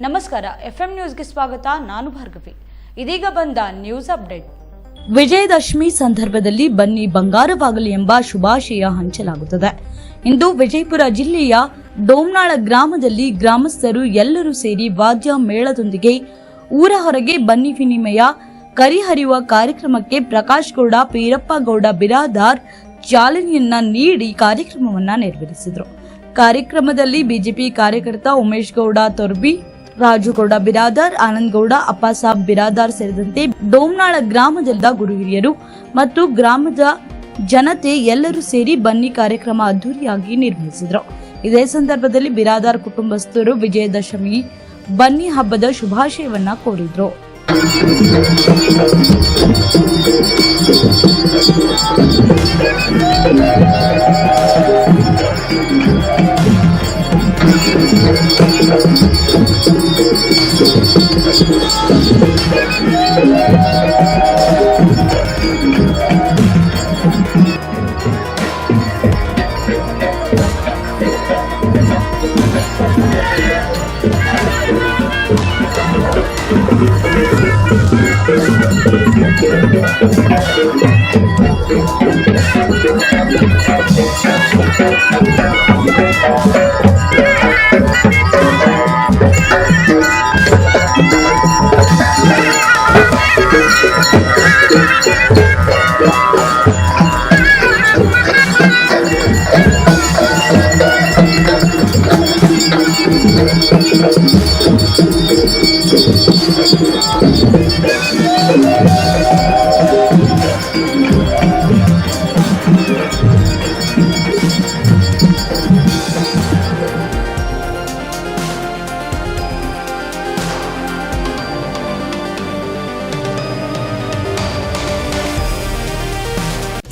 ನಮಸ್ಕಾರ, ಎಫ್ಎಂ ನ್ಯೂಸ್ಗೆ ಸ್ವಾಗತ. ನಾನು ಭಾರ್ಗವಿ. ಇದೀಗ ಬಂದ ನ್ಯೂಸ್ ಅಪ್ಡೇಟ್. ವಿಜಯದಶಮಿ ಸಂದರ್ಭದಲ್ಲಿ ಬನ್ನಿ ಬಂಗಾರವಾಗಲಿ ಎಂಬ ಶುಭಾಶಯ ಹಂಚಲಾಗುತ್ತದೆ. ಇಂದು ವಿಜಯಪುರ ಜಿಲ್ಲೆಯ ಡೋಮ್ನಾಳ ಗ್ರಾಮದಲ್ಲಿ ಗ್ರಾಮಸ್ಥರು ಎಲ್ಲರೂ ಸೇರಿ ವಾದ್ಯ ಮೇಳದೊಂದಿಗೆ ಊರ ಹೊರಗೆ ಬನ್ನಿ ವಿನಿಮಯ ಕರಿಹರಿಯುವ ಕಾರ್ಯಕ್ರಮಕ್ಕೆ ಪ್ರಕಾಶ್ ಗೌಡ ಪೀರಪ್ಪ ಗೌಡ ಬಿರಾದಾರ್ ಚಾಲನೆಯನ್ನ ನೀಡಿ ಕಾರ್ಯಕ್ರಮವನ್ನ ನೆರವೇರಿಸಿದರು. ಕಾರ್ಯಕ್ರಮದಲ್ಲಿ ಬಿಜೆಪಿ ಕಾರ್ಯಕರ್ತ ಉಮೇಶ್ ಗೌಡ ತೊರ್ಬಿ, ರಾಜುಗೌಡ ಬಿರಾದಾರ್, ಆನಂದ್ ಗೌಡ, ಅಪ್ಪಾಸಾಬ್ ಬಿರಾದಾರ್ ಸೇರಿದಂತೆ ಡೋಮ್ನಾಳ ಗ್ರಾಮದ ಗುರು ಹಿರಿಯರು ಮತ್ತು ಗ್ರಾಮದ ಜನತೆ ಎಲ್ಲರೂ ಸೇರಿ ಬನ್ನಿ ಕಾರ್ಯಕ್ರಮ ಅದ್ದೂರಿಯಾಗಿ ನಿರ್ವಹಿಸಿದರು. ಇದೇ ಸಂದರ್ಭದಲ್ಲಿ ಬಿರಾದಾರ್ ಕುಟುಂಬಸ್ಥರು ವಿಜಯದಶಮಿ ಬನ್ನಿ ಹಬ್ಬದ ಶುಭಾಶಯವನ್ನ ಕೋರಿದ್ರು.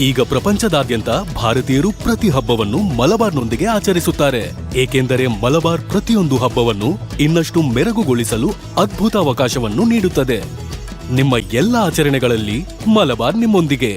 ಈಗ ಪ್ರಪಂಚದಾದ್ಯಂತ ಭಾರತೀಯರು ಪ್ರತಿ ಹಬ್ಬವನ್ನು ಮಲಬಾರ್ನೊಂದಿಗೆ ಆಚರಿಸುತ್ತಾರೆ, ಏಕೆಂದರೆ ಮಲಬಾರ್ ಪ್ರತಿಯೊಂದು ಹಬ್ಬವನ್ನು ಇನ್ನಷ್ಟು ಮೆರುಗುಗೊಳಿಸಲು ಅದ್ಭುತ ಅವಕಾಶವನ್ನು ನೀಡುತ್ತದೆ. ನಿಮ್ಮ ಎಲ್ಲ ಆಚರಣೆಗಳಲ್ಲಿ ಮಲಬಾರ್ ನಿಮ್ಮೊಂದಿಗೆ.